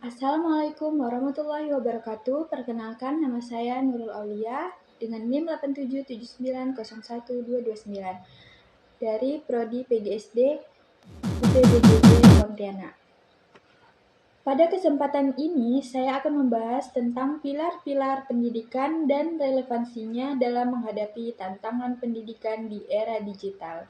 Assalamualaikum warahmatullahi wabarakatuh. Perkenalkan, nama saya Nurul Aulia dengan NIM 8779012229 dari Prodi PGSD UPBJJ Pontianak. Pada kesempatan ini, saya akan membahas tentang pilar-pilar pendidikan dan relevansinya dalam menghadapi tantangan pendidikan di era digital.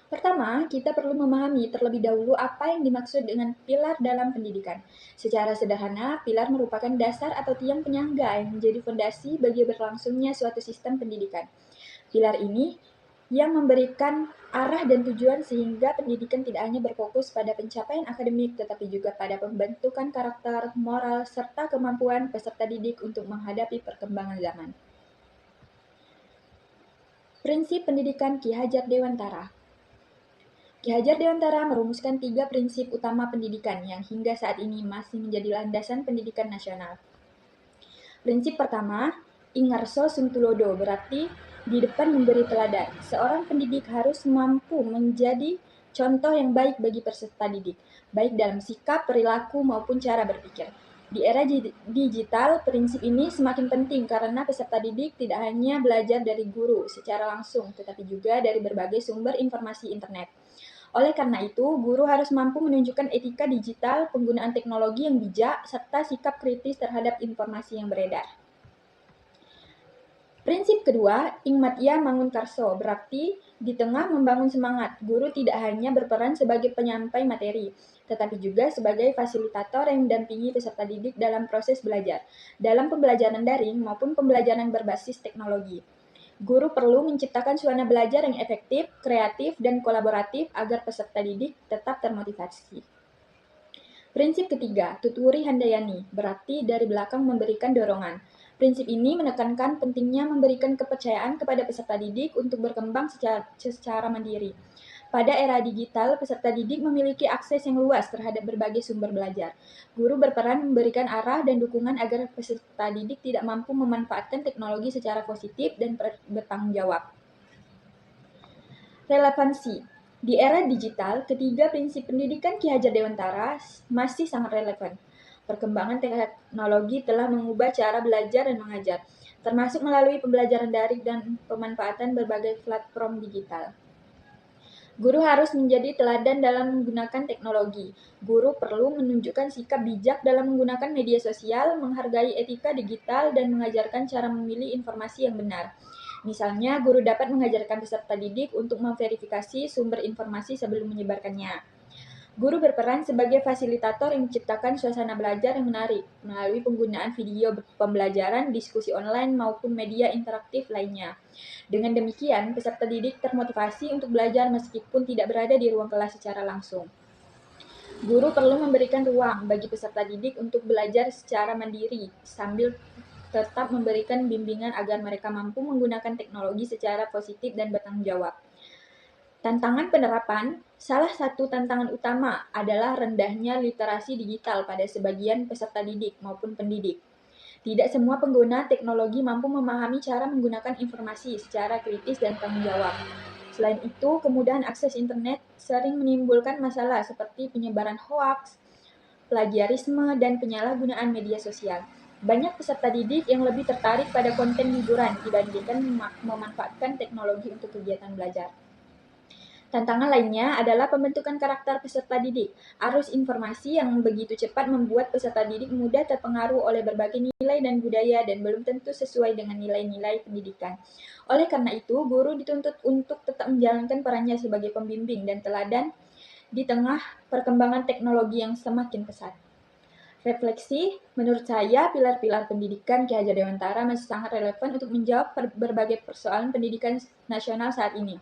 Pertama, kita perlu memahami terlebih dahulu apa yang dimaksud dengan pilar dalam pendidikan. Secara sederhana, pilar merupakan dasar atau tiang penyangga yang menjadi fondasi bagi berlangsungnya suatu sistem pendidikan. Pilar ini yang memberikan arah dan tujuan sehingga pendidikan tidak hanya berfokus pada pencapaian akademik, tetapi juga pada pembentukan karakter, moral, serta kemampuan peserta didik untuk menghadapi perkembangan zaman. Prinsip pendidikan Ki Hajar Dewantara. Ki Hajar Dewantara merumuskan 3 prinsip utama pendidikan yang hingga saat ini masih menjadi landasan pendidikan nasional. Prinsip pertama, Ingarso Suntulodo, berarti di depan memberi teladan. Seorang pendidik harus mampu menjadi contoh yang baik bagi peserta didik, baik dalam sikap, perilaku, maupun cara berpikir. Di era digital, prinsip ini semakin penting karena peserta didik tidak hanya belajar dari guru secara langsung, tetapi juga dari berbagai sumber informasi internet. Oleh karena itu, guru harus mampu menunjukkan etika digital, penggunaan teknologi yang bijak, serta sikap kritis terhadap informasi yang beredar. Prinsip kedua, Ingmatya Mangunkarso, berarti di tengah membangun semangat, guru tidak hanya berperan sebagai penyampai materi, tetapi juga sebagai fasilitator yang mendampingi peserta didik dalam proses belajar, dalam pembelajaran daring maupun pembelajaran berbasis teknologi. Guru perlu menciptakan suasana belajar yang efektif, kreatif, dan kolaboratif agar peserta didik tetap termotivasi. Prinsip ketiga, Tuturi Handayani, berarti dari belakang memberikan dorongan. Prinsip ini menekankan pentingnya memberikan kepercayaan kepada peserta didik untuk berkembang secara mandiri. Pada era digital, peserta didik memiliki akses yang luas terhadap berbagai sumber belajar. Guru berperan memberikan arah dan dukungan agar peserta didik tidak mampu memanfaatkan teknologi secara positif dan bertanggung jawab. Relevansi. Di era digital, ketiga prinsip pendidikan Ki Hajar Dewantara masih sangat relevan. Perkembangan teknologi telah mengubah cara belajar dan mengajar, termasuk melalui pembelajaran daring dan pemanfaatan berbagai platform digital. Guru harus menjadi teladan dalam menggunakan teknologi. Guru perlu menunjukkan sikap bijak dalam menggunakan media sosial, menghargai etika digital, dan mengajarkan cara memilih informasi yang benar. Misalnya, guru dapat mengajarkan peserta didik untuk memverifikasi sumber informasi sebelum menyebarkannya. Guru berperan sebagai fasilitator yang menciptakan suasana belajar yang menarik melalui penggunaan video pembelajaran, diskusi online, maupun media interaktif lainnya. Dengan demikian, peserta didik termotivasi untuk belajar meskipun tidak berada di ruang kelas secara langsung. Guru perlu memberikan ruang bagi peserta didik untuk belajar secara mandiri sambil tetap memberikan bimbingan agar mereka mampu menggunakan teknologi secara positif dan bertanggung jawab. Tantangan penerapan, salah satu tantangan utama adalah rendahnya literasi digital pada sebagian peserta didik maupun pendidik. Tidak semua pengguna teknologi mampu memahami cara menggunakan informasi secara kritis dan tanggung jawab. Selain itu, kemudahan akses internet sering menimbulkan masalah seperti penyebaran hoaks, plagiarisme, dan penyalahgunaan media sosial. Banyak peserta didik yang lebih tertarik pada konten hiburan dibandingkan memanfaatkan teknologi untuk kegiatan belajar. Tantangan lainnya adalah pembentukan karakter peserta didik. Arus informasi yang begitu cepat membuat peserta didik mudah terpengaruh oleh berbagai nilai dan budaya dan belum tentu sesuai dengan nilai-nilai pendidikan. Oleh karena itu, guru dituntut untuk tetap menjalankan perannya sebagai pembimbing dan teladan di tengah perkembangan teknologi yang semakin pesat. Refleksi, menurut saya pilar-pilar pendidikan Ki Hajar Dewantara masih sangat relevan untuk menjawab berbagai persoalan pendidikan nasional saat ini.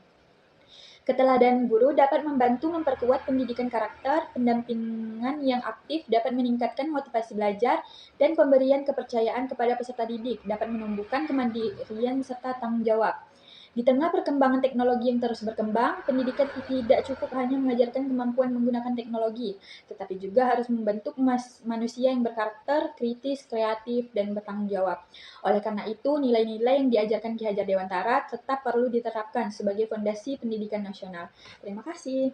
Keteladanan guru dapat membantu memperkuat pendidikan karakter, pendampingan yang aktif dapat meningkatkan motivasi belajar, dan pemberian kepercayaan kepada peserta didik dapat menumbuhkan kemandirian serta tanggung jawab. Di tengah perkembangan teknologi yang terus berkembang, pendidikan tidak cukup hanya mengajarkan kemampuan menggunakan teknologi, tetapi juga harus membentuk manusia yang berkarakter, kritis, kreatif, dan bertanggung jawab. Oleh karena itu, nilai-nilai yang diajarkan Ki Hajar Dewantara tetap perlu diterapkan sebagai fondasi pendidikan nasional. Terima kasih.